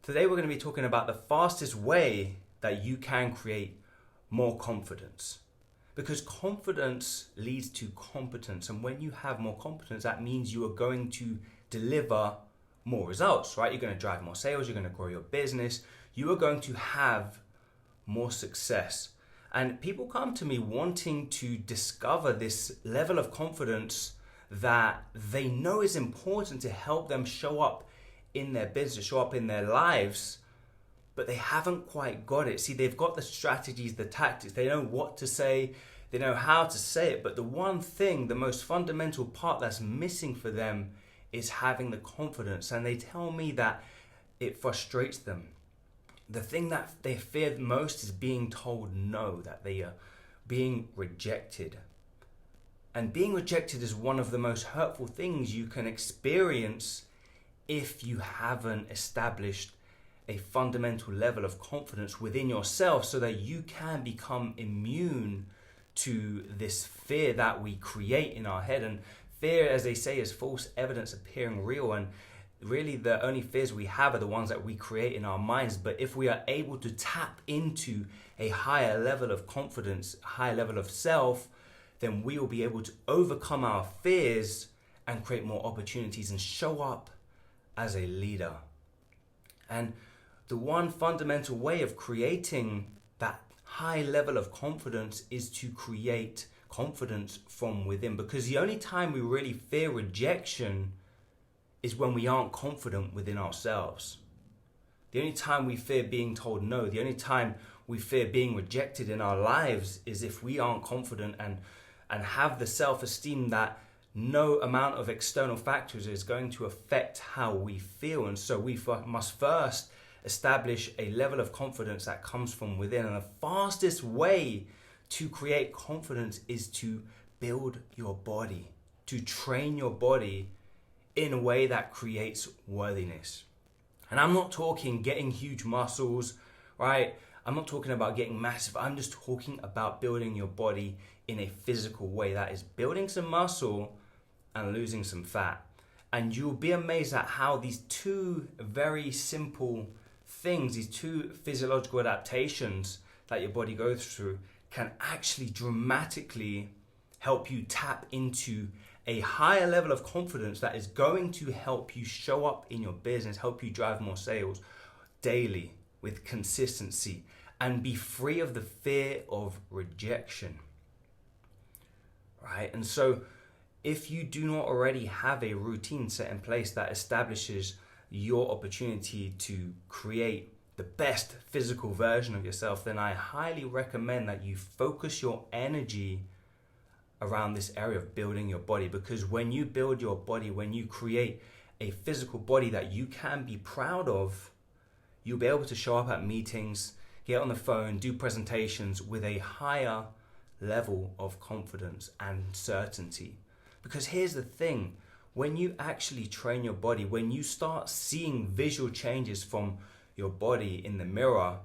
Today we're going to be talking about the fastest way that you can create more confidence. Because confidence leads to competence, and when you have more competence, that means you are going to deliver more results, right? You're going to drive more sales, you're going to grow your business, you are going to have more success. And people come to me wanting to discover this level of confidence that they know is important to help them show up in their business, show up in their lives, but they haven't quite got it. See, they've got the strategies, the tactics, they know what to say, they know how to say it, but the one thing, the most fundamental part that's missing for them is having the confidence. And they tell me that it frustrates them. The thing that they fear most is being told no, that they are being rejected. And being rejected is one of the most hurtful things you can experience if you haven't established a fundamental level of confidence within yourself so that you can become immune to this fear that we create in our head. And fear, as they say, is false evidence appearing real. And really the only fears we have are the ones that we create in our minds. But if we are able to tap into a higher level of confidence, a higher level of self, then we will be able to overcome our fears and create more opportunities and show up as a leader. And the one fundamental way of creating that high level of confidence is to create confidence from within, because the only time we really fear rejection is when we aren't confident within ourselves. The only time we fear being told no, the only time we fear being rejected in our lives is if we aren't confident and have the self-esteem that no amount of external factors is going to affect how we feel. And so we must first establish a level of confidence that comes from within. And the fastest way to create confidence is to build your body, to train your body in a way that creates worthiness. And I'm not talking getting huge muscles, right? I'm not talking about getting massive. I'm just talking about building your body in a physical way. That is building some muscle and losing some fat. And you'll be amazed at how these two very simple things, these two physiological adaptations that your body goes through, can actually dramatically help you tap into a higher level of confidence that is going to help you show up in your business, help you drive more sales daily with consistency, and be free of the fear of rejection. Right? And so if you do not already have a routine set in place that establishes your opportunity to create the best physical version of yourself, then I highly recommend that you focus your energy around this area of building your body. Because when you build your body, when you create a physical body that you can be proud of, you'll be able to show up at meetings, get on the phone, do presentations with a higher level of confidence and certainty. Because here's the thing, when you actually train your body, when you start seeing visual changes from your body in the mirror,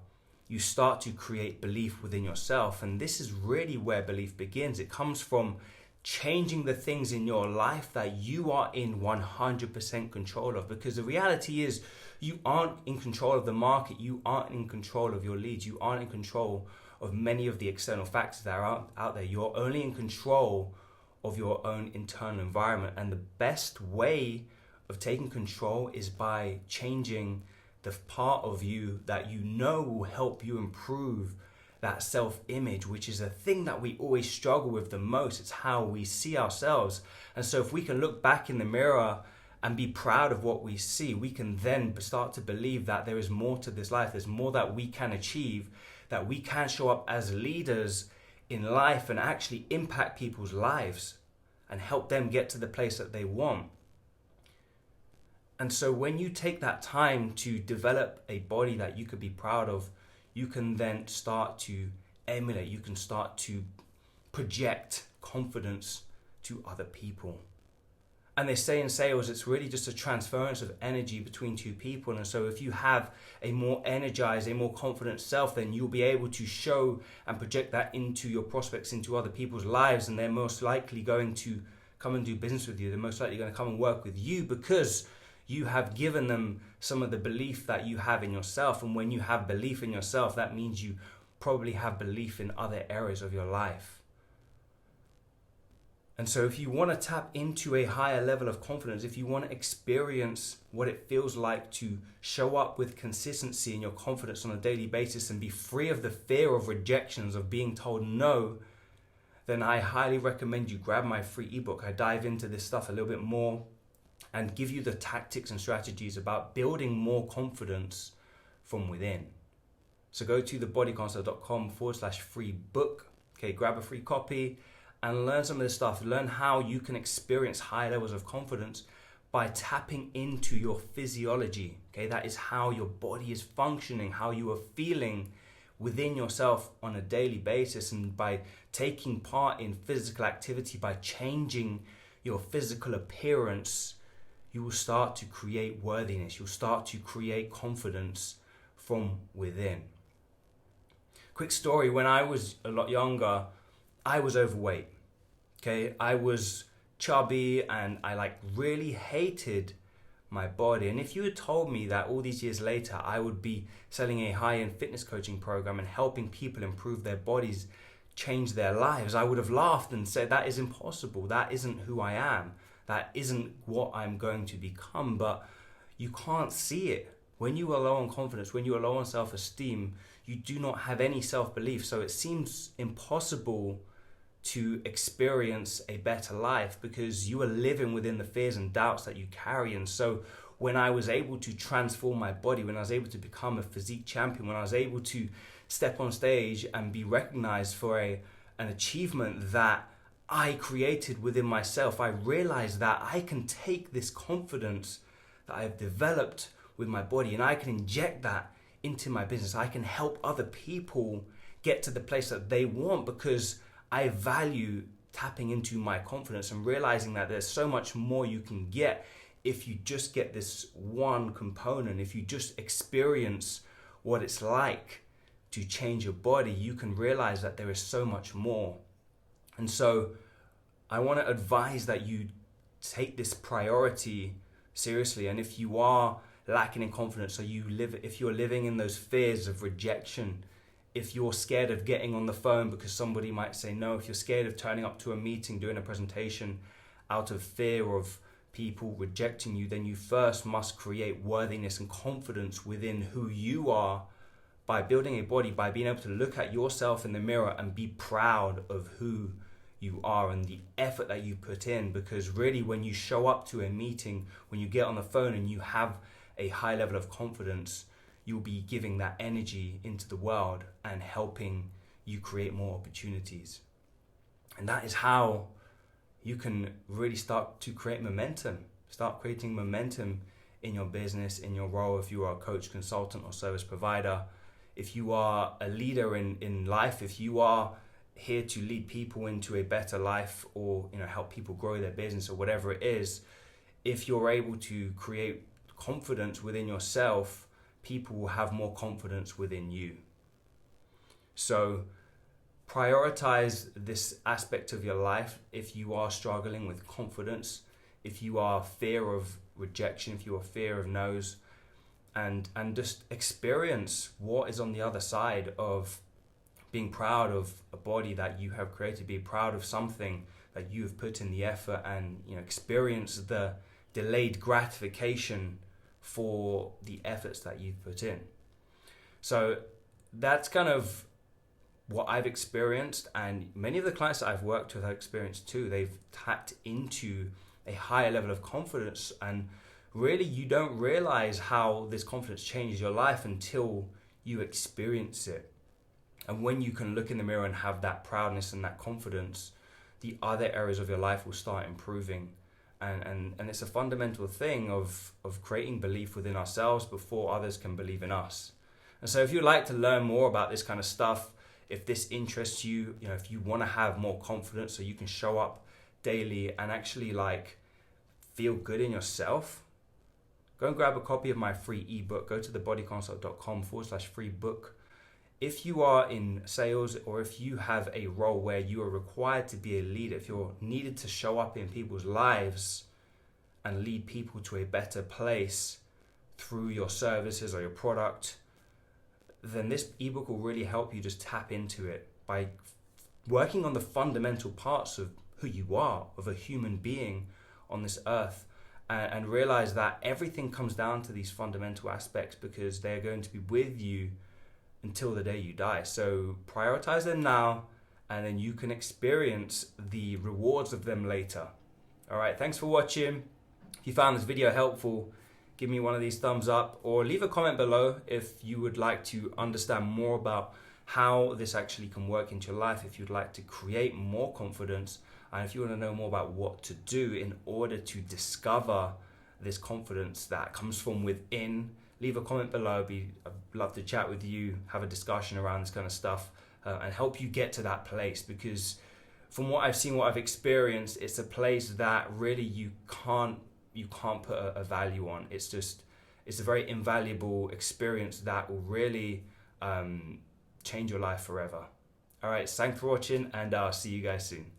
you start to create belief within yourself. And this is really where belief begins. It comes from changing the things in your life that you are in 100% control of. Because the reality is, you aren't in control of the market, you aren't in control of your leads, you aren't in control of many of the external factors that are out there. You're only in control of your own internal environment. And the best way of taking control is by changing the part of you that you know will help you improve that self-image, which is a thing that we always struggle with the most. It's how we see ourselves. And so if we can look back in the mirror and be proud of what we see, we can then start to believe that there is more to this life. There's more that we can achieve, that we can show up as leaders in life and actually impact people's lives and help them get to the place that they want. And so when you take that time to develop a body that you could be proud of, you can then start to emulate, you can start to project confidence to other people. And they say in sales, it's really just a transference of energy between two people. And so if you have a more energized, a more confident self, then you'll be able to show and project that into your prospects, into other people's lives. And they're most likely going to come and do business with you. They're most likely going to come and work with you because you have given them some of the belief that you have in yourself. And when you have belief in yourself, that means you probably have belief in other areas of your life. And so if you want to tap into a higher level of confidence, if you want to experience what it feels like to show up with consistency in your confidence on a daily basis and be free of the fear of rejections, of being told no, then I highly recommend you grab my free ebook. I dive into this stuff a little bit more and give you the tactics and strategies about building more confidence from within. So go to thebodyconcept.com/free book. Okay, grab a free copy and learn some of this stuff. Learn how you can experience high levels of confidence by tapping into your physiology. Okay, that is how your body is functioning, how you are feeling within yourself on a daily basis. And by taking part in physical activity, by changing your physical appearance, you will start to create worthiness. You'll start to create confidence from within. Quick story, when I was a lot younger, I was overweight. Okay, I was chubby and I really hated my body. And if you had told me that all these years later I would be selling a high-end fitness coaching program and helping people improve their bodies, change their lives, I would have laughed and said that is impossible. That isn't who I am. That isn't what I'm going to become. But you can't see it. When you are low on confidence, when you are low on self-esteem, you do not have any self-belief. So it seems impossible to experience a better life because you are living within the fears and doubts that you carry. And so when I was able to transform my body, when I was able to become a physique champion, when I was able to step on stage and be recognized for an achievement that I created within myself, I realized that I can take this confidence that I've developed with my body and I can inject that into my business. I can help other people get to the place that they want because I value tapping into my confidence and realizing that there's so much more you can get if you just get this one component. If you just experience what it's like to change your body, you can realize that there is so much more. And so I want to advise that you take this priority seriously. And if you are lacking in confidence, if you're living in those fears of rejection, if you're scared of getting on the phone because somebody might say no, if you're scared of turning up to a meeting, doing a presentation out of fear of people rejecting you, then you first must create worthiness and confidence within who you are by building a body, by being able to look at yourself in the mirror and be proud of who you are and the effort that you put in. Because really, when you show up to a meeting, when you get on the phone and you have a high level of confidence, you'll be giving that energy into the world and helping you create more opportunities. And that is how you can really start to create momentum. Start creating momentum in your business, in your role, if you are a coach, consultant, or service provider. If you are a leader in life, if you are here to lead people into a better life or help people grow their business or whatever it is, if you're able to create confidence within yourself, people will have more confidence within you. So prioritize this aspect of your life if you are struggling with confidence, if you are fear of rejection, if you are fear of no's, and just experience what is on the other side of being proud of a body that you have created, be proud of something that you have put in the effort, and experience the delayed gratification for the efforts that you've put in. So that's kind of what I've experienced, and many of the clients that I've worked with have experienced too. They've tapped into a higher level of confidence, and really you don't realize how this confidence changes your life until you experience it. And when you can look in the mirror and have that proudness and that confidence, the other areas of your life will start improving. And it's a fundamental thing of creating belief within ourselves before others can believe in us. And so if you'd like to learn more about this kind of stuff, if this interests you, if you want to have more confidence so you can show up daily and actually feel good in yourself, go and grab a copy of my free ebook. Go to thebodyconsult.com/free book. If you are in sales, or if you have a role where you are required to be a leader, if you're needed to show up in people's lives and lead people to a better place through your services or your product, then this ebook will really help you just tap into it by working on the fundamental parts of who you are, of a human being on this earth, and realize that everything comes down to these fundamental aspects because they're going to be with you until the day you die. So prioritize them now, and then you can experience the rewards of them later. All right, thanks for watching. If you found this video helpful, give me one of these thumbs up, or leave a comment below if you would like to understand more about how this actually can work into your life, if you'd like to create more confidence, and if you want to know more about what to do in order to discover this confidence that comes from within. Leave a comment below. I'd love to chat with you, have a discussion around this kind of stuff, and help you get to that place, because from what I've seen, what I've experienced, it's a place that really you can't put a value on. It's a very invaluable experience that will really change your life forever. All right, thanks for watching, and I'll see you guys soon.